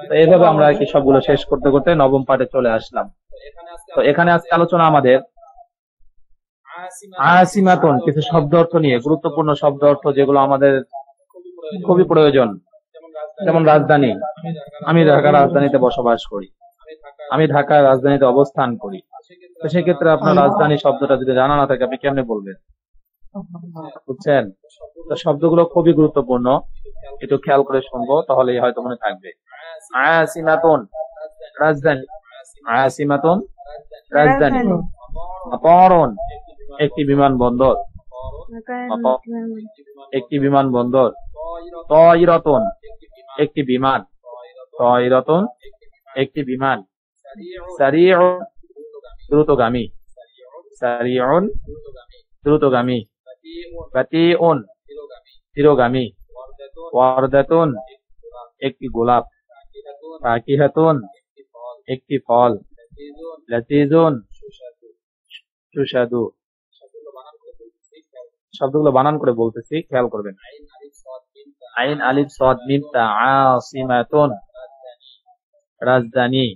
তো এইভাবে আমরা আর কি সবগুলো শেষ করতে করতে নবম পাঠে চলে আসলাম। তো এখানে আজকে আলোচনা আমাদের আসিমাতুন, কিছু শব্দ অর্থ নিয়ে, গুরুত্বপূর্ণ শব্দ অর্থ যেগুলো আমাদের খুবই প্রয়োজন। যেমন রাজধানী, আমি ঢাকা রাজধানীতে বসবাস করি, আমি ঢাকার রাজধানীতে অবস্থান করি, তো সেক্ষেত্রে আপনার রাজধানী শব্দটা যদি জানা না থাকে আপনি কেমনে বলবেন, বুঝছেন? তো শব্দগুলো খুবই গুরুত্বপূর্ণ, একটু খেয়াল করে শুনবো তাহলেই হয়তো মনে থাকবে। আসিমাতুন রাজধানী, আসিমাতুন রাজধানী, মাতারুন একটি বিমানবন্দর, একটি বিমানবন্দর, তায়রাতুন একটি বিমান, তায়রাতুন একটি বিমান, সারিউন দ্রুতগামী, সারিউন দ্রুতগামী, বাতিউন ধীরগামী, ওয়ারদাতুন একটি গোলাপ, ফাকিহাতুন একটি ফল, লাযীজুন সুস্বাদু। শব্দগুলো বানান করে বলতেছি, খেয়াল করবেন। আইন আলিফ সাদ মিম তা, আসিমাতুন রাজধানী,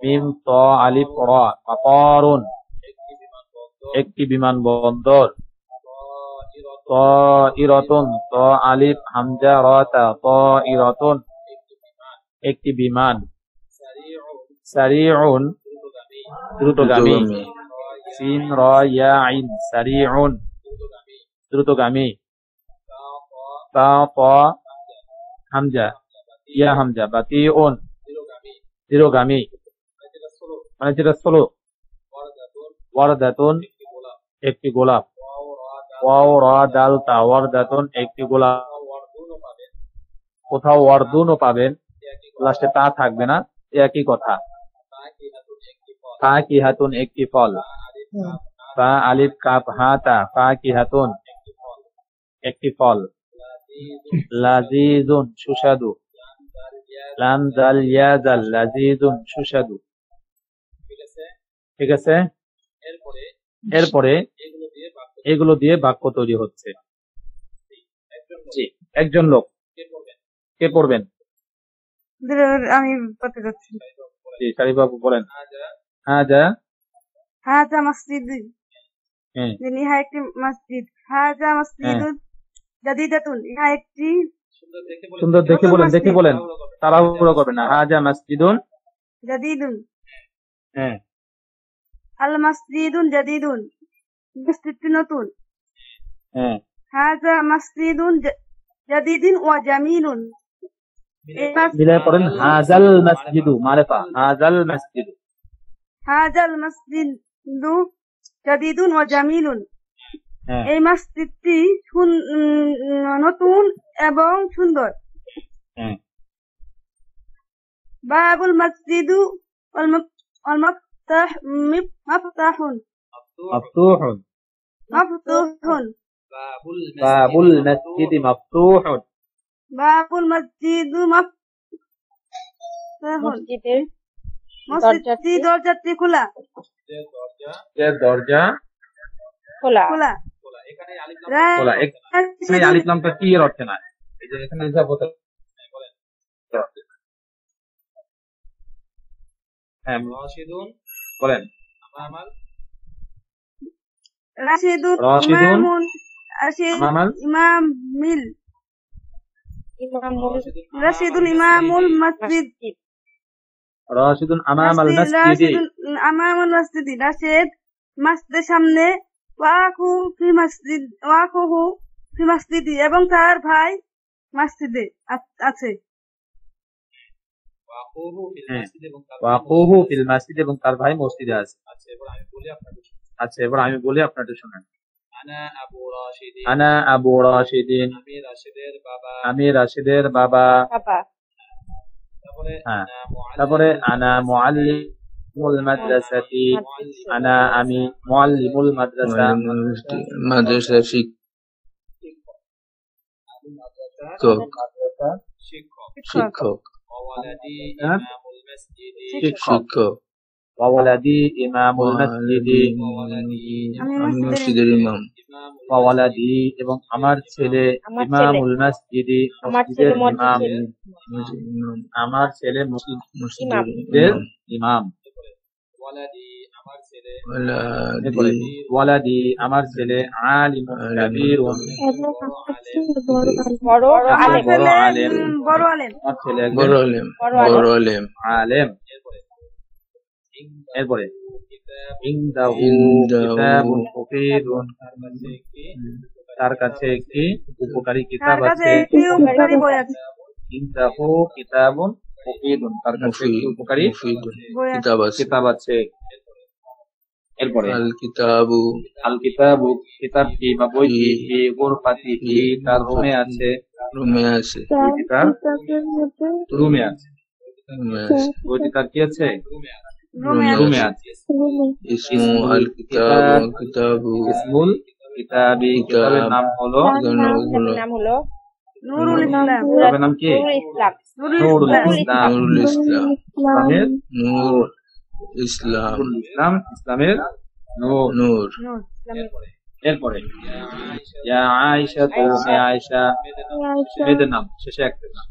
মিম ত আলিফ রা, মাতারুন একটি বিমানবন্দর, তায়রাতুন ত আলিফ হামজা রা তা, তায়রাতুন একটি বিমান, সারিউন দ্রুতগামী, দ্রুতগামী, সিন রা ইয়া আইন সারিউন দ্রুতগামী, তা ত হামজা ইয়া হামজা বাতিউন ধীরগামী, মানে যেটা স্লো, ওয়ারদাতুন একটি গোলাপ, ওয়াও রা দাল তা ওয়ারদাতুন একটি গোলাপ, কোথাও ওয়ারদুনও পাবেন, লাস্টে তা থাকবে না, একই কথা। ফাকিহাতুন একটি ফল, ফা আলিফ কাফ হা তা ফাকিহাতুন একটি ফল, লাযীজুন সুস্বাদু, লাম জাল ইয়া জাল লাযীজুন সুস্বাদু। ঠিক আছে, এরপরে এগুলো দিয়ে বাক্য তৈরি হচ্ছে। জি, একজন লোক, কে পড়বেন? আমি পড়তে যাচ্ছি। জি, শারিফবাবু বলেন। হাজা, হাজা মসজিদ, হ্যাঁ ইহা একটি মসজিদ। হাজা মসজিদুন জাদিদাতুন, ইহা একটি সুন্দর দেখে বলেন, দেখে বলেন, তাড়াহুড়ো করবেন না। হাজা মসজিদুন জাদিদুন, হ্যাঁ আল মসজিদুন জাদিদুন, মসজিদটি নতুন। হ্যাঁ হাজা মসজিদুন জাদিদুন ওয়া জামিলুন, এই মিলায় পড়েন। হাজাল মসজিদু মারেফা, হাজাল মসজিদু, হাজাল মসজিদু জাদিদুন ওয়া জামিলুন, হ্যাঁ এই মসজিদটি নতুন এবং সুন্দর। হ্যাঁ বাবুল মসজিদু ওয়াল মাফতাহুন, মাফতুহুন, মাফতুহুন, বাবুল মসজিদি মাফতুহুন, বাবুল মসজিদু মাফতাহুন, মসজিদের মসজিদটি দরজাটি খোলা, এর দরজা খোলা। খোলা। খোলা। এখানে আলিফ লামটা কি এর অর্থে না, এই যে এখানে হিসাব হতে, হ্যাঁ বলেন। রাশিদুন রাশিদুন ইমামুন, আমামাল ইমামিল, ইমামুল রাশিদুন ইমামুল মসজিদ, রাশিদুন আমামাল মসজিদি, রাশিদুন আমামুল মসজিদি, রাশিদ মসজিদের সামনে, ওয়াকুহু ফি মসজিদি, এবং তার ভাই মসজিদে আছে। ওয়াকুহু ফিল মসজিদ এবং তার ভাই মসজিদে আছে। আচ্ছা, এবার আমি বলি আপনাদের শুনেন। আনা আবু রাশিদিন, আমি রাশিদের বাবা। বাবা। হ্যাঁ, তারপরে আনা মুআল্লিমুল মাদ্রাসাতি, আনা আমি মুআল্লিমুল মাদ্রাসা, মাদ্রাসা শিক্ষক, শিক্ষক, হ্যাঁ? শিক্ষক, ওয়ালাদি ইমামুল মসজিদি, আমি মসজিদের ইমাম, ওয়ালাদি এবং আমার ছেলে, আমার ইমামুল মসজিদি আমার মসজিদের ছেলে ইমাম, ইমাম, আমার ছেলে মসজিদের মসজিদের ইমাম। এরপরে ওয়ালাদি ওয়ালাদি আমার ছেলে, আলিমুন কাবীরুন বড় আমার আলেম। বড় ছেলে আলেম, বড় আলেম। আমার ছেলে একজন বড় আলেম, বড় আলেম, আলেম। এরপরে ইনদাহু ইনদাহু কিতাবুন মুফীদুন, তার কাছে একটি উপকারী তার কিতাব কাছে আছে। একটি উপকারী বই আছে, ইনদাহু কিতাবুন মুফীদুন, তার কাছে একটি উপকারী মুফিদ বই আছে। কিতাব আছে। কিতাব আছে। এরপরে আল কিতাবু আল কিতাবু কিতাবটি বা বইটি ফি গুরফাতিহি তার রুমে আছে, রুমে আছে, বইটি তার রুমে আছে, রুমে আছে। বইটি তার কি আছে? রুমে রুমে আছে। ইসমু আল কিতাবু কিতাবু ইসমুল কিতাবি, কিতাবের নাম হলো, নাম হলো নুরুল ইসলাম। কিতাবের নাম কি? নুরুল ইসলাম। নুরুল ইসলাম, নুরুল ইসলাম, ইসলামের নূর ইসলাম, নুরুল ইসলাম, ইসলামের নূর। নূর। নূর। এরপরে ইয়া আয়েশা, তুমি আয়েশা, মেয়েদের নাম শেষে একটা নাম।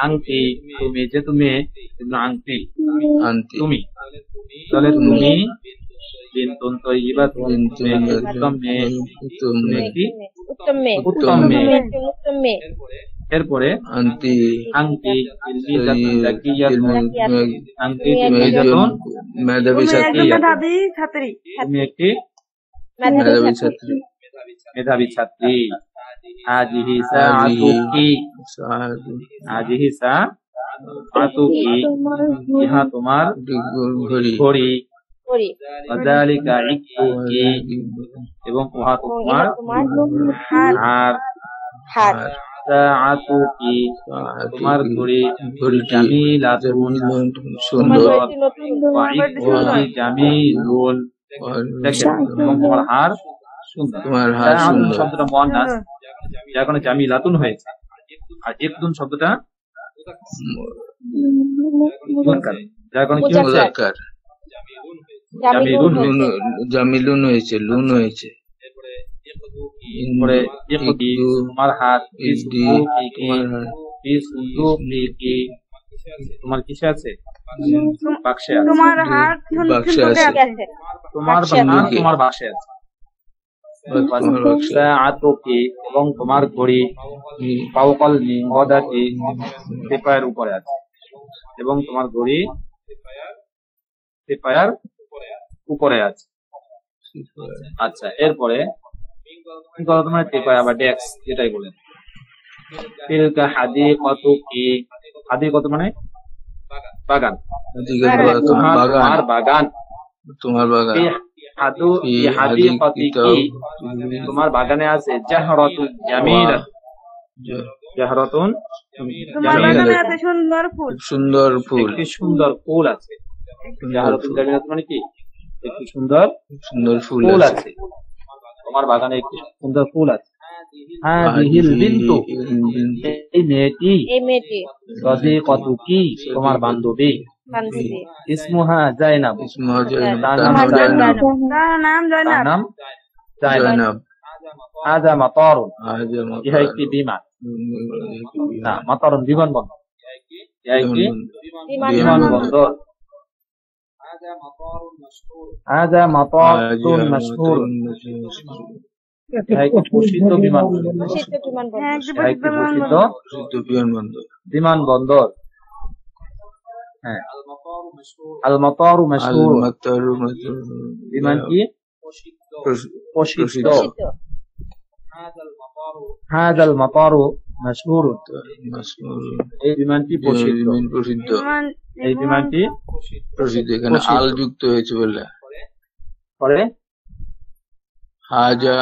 আংটি, তুমি, যে তুমি, আংটি, আন্তি তুমি, তাহলে তুমি বিনতুন তয়্যিবাতুন, বিনতুন তুমি একটি উত্তম মেয়ে, তুমি একটি উত্তম মেয়ে। উত্তম মেয়ে। একজন উত্তম মেয়ে। এরপরে আন্তি আংটি, তিলমিজাতুন যাকিয়াতুন, আংটি তুমি একজন তিলমিজাতুন, মেধাবী তুমি একজন ছাত্রী, মেধাবী ছাত্রী। তুমি একটি মেধাবী ছাত্রী। মেধাবী ছাত্রী। হাজিহি সাআতুকি, সাহায্য হাজিহি সাআতুকি, ইহা তোমার ঘড়ি, ঘড়ি। করি। ওয়াযালিকা ইকতুকি, এবং উহা তোমার হার। হার। সাআতুকি, তোমার ঘড়ি, ঘড়িটি জামিলাতুন, তোমার সুন্দর, ঘড়িটি নতুন। ওয়াইকুকি জামিলুন, দেখেন, এবং তোমার হার সুন্দর। তোমার হার সাআতুন সুন্দর। শব্দটা মুয়ান্নাস, যার কারণে জামিলাতুন হয়েছে, আর ইকতুন শব্দটা মুযাক্কার, যার কারণে কি হয়েছে? মুযাক্কার। জামিলুন জামিলুন হয়েছে। জামিলুন হয়েছে, লুন হয়েছে। এরপরে ইকতি, তোমার হাত, ইকতি, তোমার হার, কি তোমার কিসে আছে? বাক্সে আছে। তোমার হাত বাক্সে সুন্দর আছে। আছে। তোমার বাক্সে হাত আছে। তোমার বাক্সে আছে। তোমার বাক্সে। সাআতুকি, এবং তোমার ঘড়ি, ফাওকাল মিনগাদাতি, পেপায়ের উপরে আছে, এবং তোমার ঘড়ি পেপায়ের উপরে আছে। আচ্ছা, এরপরে তোমার পেপায় আবার ডেস্ক, যেটাই বলেন। তিলকা হাদিকাতুকি, হাদিকাতু মানে বাগান, তোমার বাগান। তোমার বাগান। এই হাদিকাতিকি, তোমার বাগানে আছে জাহরাতুন জামিলা, জাহরাতুন তোমার বাগানে আছে সুন্দর ফুল। সুন্দর ফুল, একটি সুন্দর ফুল আছে। জাহরাতুন জামিলা মানে কি? একটি সুন্দর সুন্দর ফুল ফুল আছে। আছে, তোমার বাগানে একটি সুন্দর ফুল আছে। হাদিহিল বিনতু, এই মেয়েটি, এই মেয়েটি সাদিকাতুকি, তোমার বান্ধবী। বান্ধবী। ইসমুহা জাইনাব, তার নাম নাম জাইনাব। তার নাম তার জয়নাব। নাম জাইনাব। জয়নাব। হাযা মাতারুন, আজ ইহা একটি বিমান, না মাতারুন বিমানবন্দর, ইহা একটি বিমানবন্দর। হাযা মাতারুন মাশহুর, ইহা একটি প্রসিদ্ধ বিমানবন্দর, প্রসিদ্ধ বিমানবন্দর। হ্যাঁ, একটি ইহা একটি প্রসিদ্ধ বিমানবন্দর। বিমানবন্দর। হ্যাঁ, আল মাতারু মাশহুর, বিমান কি? প্রসিদ্ধ। প্রসিদ্ধ। হাযাল মাতারু মাশহুর, এই বিমানটি প্রসিদ্ধ। প্রসিদ্ধ। এই বিমানটি প্রসিদ্ধ। এখানে আল যুক্ত হয়েছে বলে। পরে হাজা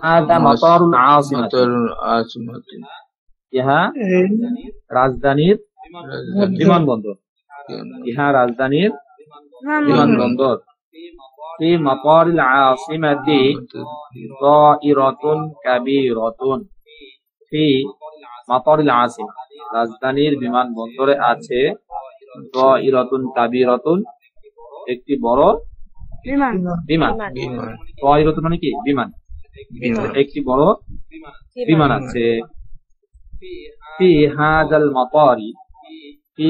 হাযা মাতারুল আসিমাত, আসিমাত, ইহা রাজধানীর বিমানবন্দর, ইহা রাজধানীর বিমানবন্দর। ফি মাতারিল আসিমাতি তাইরাতুন কাবীরাতুন, ফি মাতারিল আসিমা, রাজধানীর বিমানবন্দরে আছে তাইরাতুন কাবীরাতুন, একটি বড় বিমান। বিমান। বিমান। তাইরাতুন মানে কি? বিমান। বিমান। একটি বড় বিমান আছে। ফি হাযাল মাতারি, ফি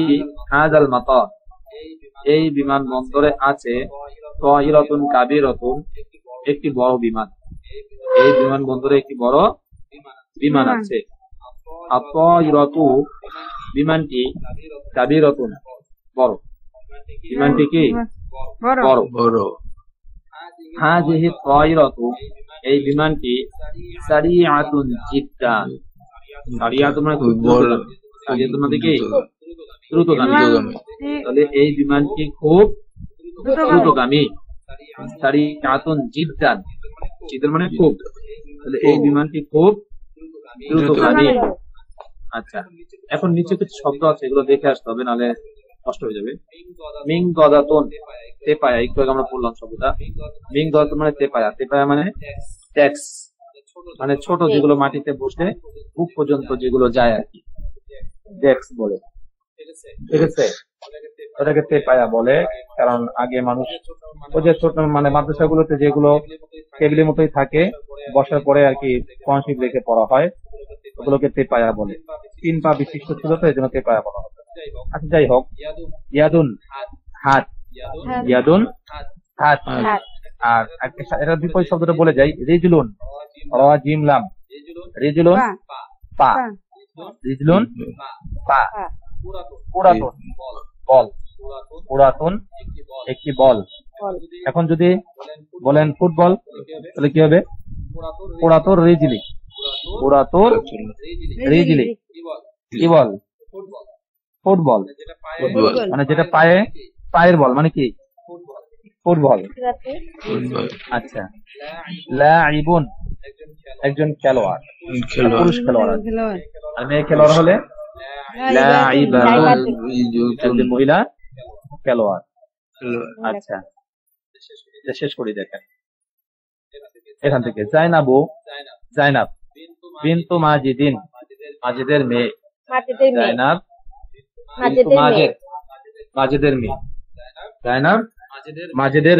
হাযাল মাতার, এই বিমানবন্দরে আছে তাইরাতুন কাবীরাতুন, একটি বড় বিমান। এই বিমানবন্দরে একটি বড় বিমান আছে। আত-তাইরাতু, বিমানটি, কাবীরাতুন, বড়, বিমানটি কি? বড়। বড়। হাযিহি তাইরাতু, এই বিমানটি, সারিআতুন জিদ্দান, সারিআতুন মানে খুব বড়। সারিআতুন মানে কি? দ্রুতগামী। দ্রুতগামী। তাহলে এই বিমানটি খুব দ্রুতগামী। সারিআতুন জিদ্দান, জিদ্দান মানে খুব, তাহলে এই বিমানটি খুব দ্রুতগামী। আচ্ছা, এখন নিচে কিছু শব্দ আছে, এগুলো দেখে আসতে হবে, নাহলে কষ্ট হয়ে যাবে। মিং গদাতুন, তেপায়া, একটু আগে আমরা পড়লাম শব্দটা। মিং গদাতুন মানে তেপায়া, তেপায়া মানে ট্যাক্স, মানে ছোট যেগুলো মাটিতে বসে বুক পর্যন্ত যেগুলো যায় আর কি, ট্যাক্স বলে, ঠিক আছে? ওটাকে তেপায়া বলে, কারণ আগে মানুষ ওই যে ছোট মানে মাদ্রাসাগুলোতে যেগুলো টেবিলের মতোই থাকে, বসার পরে আর কি কনসিভ রেখে পড়া হয়, ওগুলোকে তেপায়া বলে। 3 পা বিশিষ্ট ছিল তো এই জন্য তেপায়া বলা হয়। আচ্ছা, যাই হোক, ইয়াদুন হাত, ইয়াদুন হাত। আর এটা বিপরীত শব্দটা বলে যাই, রিজলুন র জিম লাম, রিজলুন পা, রিজলুন পা। পুরাতন বল, পুরাতন একটি বল। এখন যদি বলেন ফুটবল তাহলে কি হবে? পুরাতন রিজলি, পুরাতন রিজলি কি বল? ফুটবল, মানে যেটা পায়ে, পায়ের বল মানে কি? ফুটবল। আচ্ছা, লাইবুন একজন খেলোয়াড়, পুরুষ খেলোয়াড়, আর মেয়ে খেলোয়াড় হলে লাইবাতুন একজন মহিলা খেলোয়াড়। আচ্ছা, শেষ করি, দেখেন এখান থেকে। জাইনাবু, জাইনাব বিনতু মাজিদিন, মাজিদের মেয়ে, জাইনাব বিনতু মাজেদ, মাজেদের মেয়ে, জাইনাব মাজেদের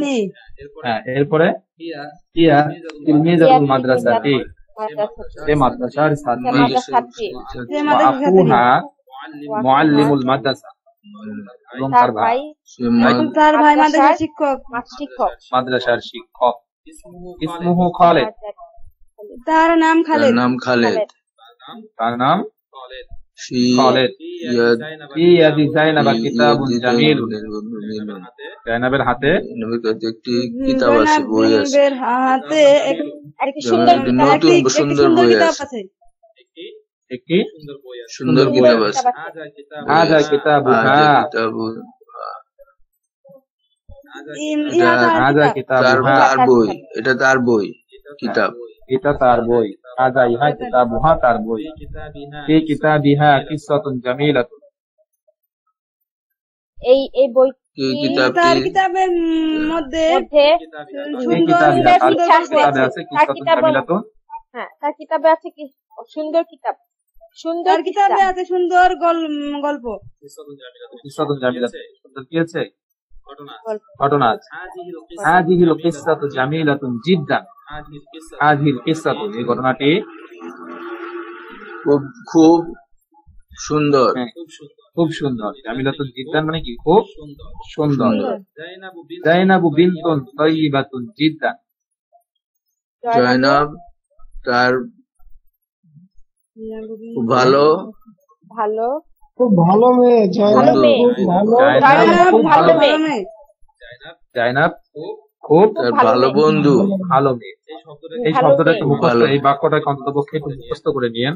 মেয়ে। হ্যাঁ, এরপরে ইয়া তিলমিজাতুল মাদ্রাসাতি, সে মাদ্রাসার ছাত্রী, আফুহা মুআল্লিমুল মাদ্রাসা, এবং তার ভাই মাদ্রাসার শিক্ষক, মাদ্রাসার শিক্ষক। ইসমুহু খালিদ, তার নাম খালিদ, তার নাম খালিদ। ফি ইয়াদি জাইনাবা কিতাবুন জামিলুন, জাইনাবের হাতে একটি কিতাব আছে, বই আছে, জাইনাবের হাতে একটি সুন্দর সুন্দর বই আছে, একটি সুন্দর কিতাব আছে। হাযা কিতাবুহা, হাযা কিতাবুহা, তার বই, এটা তার বই, কিতাব, এটা তার বই। হাযা ইহা কিতাবুহা, তার বই। ফি কিতাবিহা কিসসাতুন জামিলাতুন, এই বই তার কিতাবের মধ্যে তার কিতাবে আছে কি সুন্দর কিতাব, সুন্দর তার কিতাবে আছে সুন্দর গল্প। কিসসাতুন জামিলাতুন, সুন্দর কি আছে? ঘটনা আছে। হাযিহিল কিসসাতু জামিলাতুন জিদ্দান, হাযিহিল কিসসাতু, এই ঘটনাটি খুব সুন্দর, খুব সুন্দর। জামিলাতুন জিদ্দান মানে কি? খুব সুন্দর। জাইনাবু বিনতুন তাইয়িবাতুন জিদ্দান, জয়নাব তার ভালো খুব ভালো মেয়ে, জাইনাব খুব ভালো বন্ধু, ভালো মেয়ে। এই শব্দটা একটু মুখস্থ, এই বাক্যটাকে অন্ততপক্ষে একটু মুখস্থ করে নিয়েন,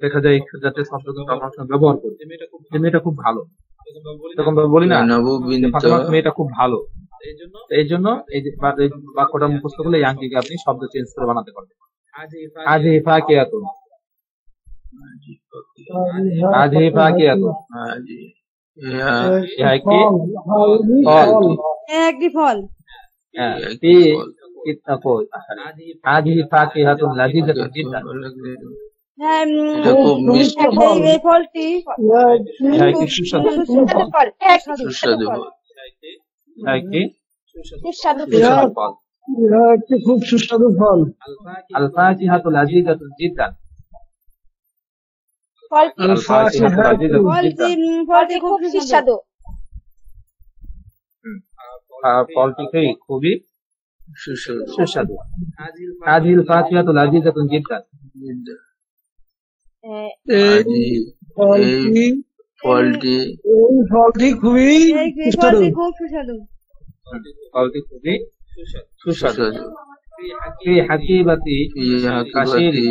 দেখা যায় যাতে শব্দটা আপনার সঙ্গে ব্যবহার করতে। মেয়েটা খুব ভালো, এরকম বলি না, মেয়েটা খুব ভালো। এই জন্য এই বাক্যটা মুখস্থ করলে এই আংটিকে আপনি শব্দ চেঞ্জ করে বানাতে পারবেন। আজ ফাকিয়াতুন, আজ ফাকিয়াতুন, ইহা একটি ফল, একটি ফল। হ্যাঁ, হাযিহি ফাকিহাতুন লাযীযাতুন জিদ্দান, এই ফলটি একটি সুস্বাদু ফল, একটি সুস্বাদু ফল, একটি খুব সুস্বাদু ফল। আল ফাকিহাতু লাযীযাতুন জিদ্দান, ফলটি খুব সুস্বাদু, ফলটি খুবই সুস্বাদু। হাযিহিল ফাকিহাতু লাযীযাতুন জিদ্দান, ফলটি খুবই সুস্বাদু, ফলটি খুবই সুস্বাদু। ফি হাকিবাতি কাশিরি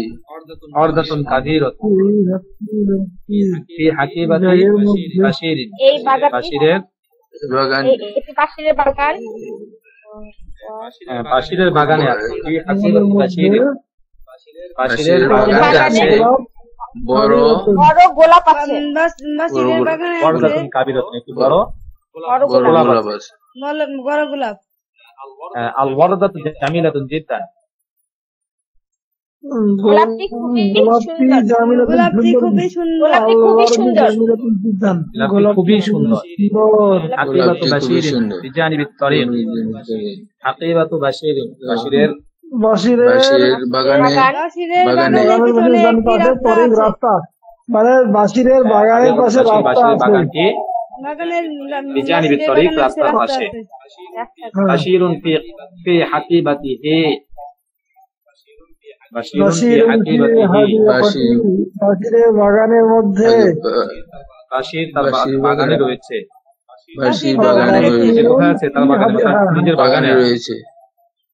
অর্দাতুন কাদিরাতুন, ফি হাকিবাতি কাশিরিন, এই বাগান, কাশিরের বাগান, বাশিরের বাগানে আছে কি হাকিবাত বাশির বাশিরের বাগানে আছে বড় বড় গোলাপ আছে। বাসিরের বাগানে আছে বরদাতুন কাবিরাতুন একটু বড় বড় বড় গোলাপ গোলাপ আছে। বড় গোলাপ। আল ওয়ারদাতু জামিলাতুন জিদ্দান গোলাপটি খুবই গোলাপটি সুন্দর। জামিলাতুন গোলাপটি সুন্দর। খুবই সুন্দর। গোলাপটি খুবই সুন্দর। জামিলাতুন জিদ্দান। গোলাপটি খুবই সুন্দর সুন্দর। হাকিবাতু গোলাপটি খুবই বাশিরিন সুন্দর। বিজানিবিত তারিক হাকিবাতু বাশিরিন বাশিরের বাশিরের বাঁশের বাগানে বাসিরের বাগানে। বাগানের পিছনে ডান একটি পাশে রাস্তা পরেই আছে। রাস্তা, মানে বাশিরের বাগানের পাশে রাস্তা বাশিরের আছে। বাগানটি বাগানের বিজানিবিত বাসিরের তারিক বাগানের রাস্তার রাস্তা পাশে আছে। হ্যাঁ। বাশিরুন ফি হাকিবাতিহি বাশিরুন ফি বাশিরুন ফি হাকিবাতিহি হাদিয়াতিহি। বাশিরের বাগানের মধ্যে বাশির তার বাশির বাগানে রয়েছে বাঁশির বাগানে যে রয়েছে। কোথায় আছে তার বাগানে তার নিজের বাগানে বাগানে রয়েছে।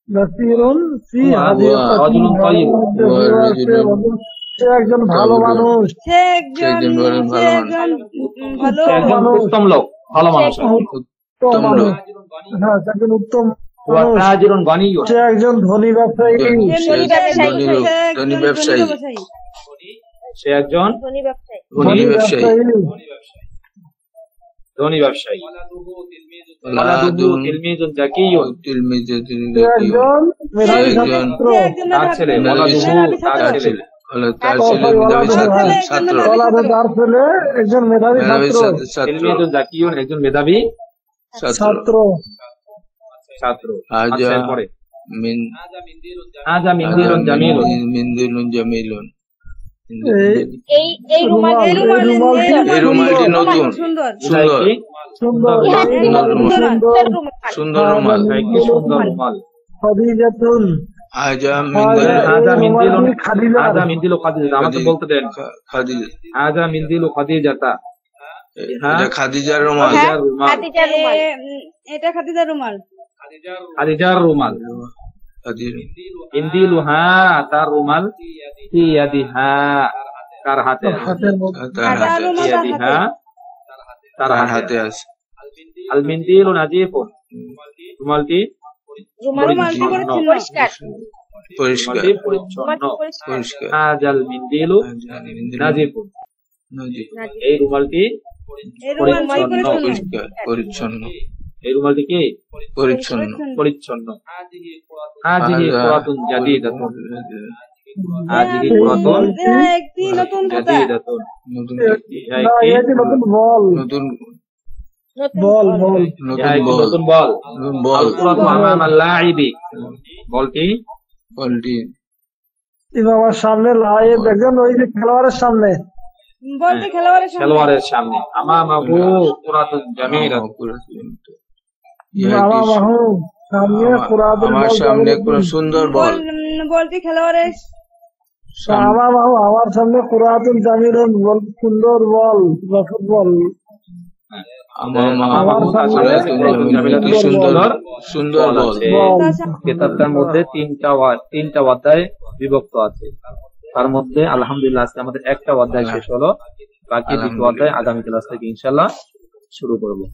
বাশিরুন ফি ওয়া হাদিয়াতিহি। রাজুলুন তাইয়্যিব। বাগানের মধ্যে রাজুলুন সে একজন ভালো মানুষ। সে একজন ভালো সে একজন উত্তম লোক ভালো মানুষ উত্তম লোক। হ্যাঁ, সে একজন উত্তম ওয়া মানুষ। তাজিরুন গানিয়্যুন সে একজন ধনী ব্যবসায়ী। সে ধনী লোক, ধনী ব্যবসায়ী। সে একজন ধনী ব্যবসায়ী। ধনী ব্যবসায়ী। ধনী ব্যবসায়ী লাদুন তিলমিজুন জাকিয়্যুন তিলমিজুন সে একজন মেধাবী ছাত্র। তার ছেলে ওয়ালাদুহু তার ছেলে তার ছেলে মেধাবী ছাত্র। ওলাদে তার ছেলে একজন মেধাবী মেধাবী ছাত্র। ছাত্র তিলমিজুন জাকিয়্যুন একজন মেধাবী ছাত্র। ছাত্র আজা আচ্ছা এরপরে মিন আজা মিনদিরুন জামিলুন মিনদিলুন জামিলুন। এই রুমালটি এই রুমালটি নতুন, সুন্দর। সুন্দর, সুন্দর সুন্দর রুমাল। কি সুন্দর রুমাল খাদিজাতুন। আজা আজা মিনদিলুন খাদিজা। আজা মিনদিলু খাদিজা আমাকে বলতে দেন খাদিজা। আজা মিনদিলু খাদিজাতা এটা খাদিজার রুমাল। হ্যাঁ, খাদিজার রুমাল খাদিজার রুমাল। এটা খাদিজার রুমাল। খাদিজার রুমাল খাদিজা। ইনদিলুহা তার রুমাল ফি ইয়াদিহা তার হাতে আছে। হাতের মধ্যে। তার তার হাতে, রুমাল তার ইয়াদিহা হাতে। তার তার হাতে হাতে আছে। আল মিনদিলু নাজিফুন রুমালটি রুমালটি পরিষ্কার। পরিষ্কার, রুমালটি পরিচ্ছন্ন রুমালটি পরিষ্কার। পরিষ্কার। আজাল মিনদিলু নাজিফুন এই রুমালটি এই রুমালটি পরিচ্ছন্ন। পরিচ্ছন্ন। পরিষ্কার, পরিচ্ছন্ন, এই রুমালটি কি পরিচ্ছন্ন। পরিচ্ছন্ন হাজিহি কুরাতুন জাদিদাতুন হাজিহি কুরাতুন ইহা একটি নতুন খাতা। জাদিদাতুন নতুন, ইহা না, একটি এটি নতুন বল। নতুন, বল বল। ইহা একটি বল, নতুন বল বল। আল কুরাতু আমামাল লাইবি বলটি বলটি কিন্তু আমার সামনে লাইভ একজন ওই যে খেলোয়াড়ের সামনে। বলতে খেলোয়াড়ের সামনে। খেলোয়াড়ের সামনে আমামাহু কুরাতুন জামিলাতুন মামা মাহু সামনে পুরাতন আমার বল সামনে জামিলাতুন। কোনো সুন্দর বল। বলটি খেলোয়াড়ের মামা মাহু আমার সামনে পুরাতন জামিলুন বল, সুন্দর বল, ফুটবল। আমামাহু তার সামনে কুরাতুন জামিলাতুন সুন্দর সুন্দর বল। আছে। বল। কিতাবটার মধ্যে তিনটা অধ্যায় বিভক্ত আছে। তার মধ্যে আলহামদুলিল্লাহ আজকে আমাদের একটা অধ্যায় শেষ হলো, বাকি দুটো অধ্যায় আগামী ক্লাস থেকে ইনশাল্লাহ শুরু করবো।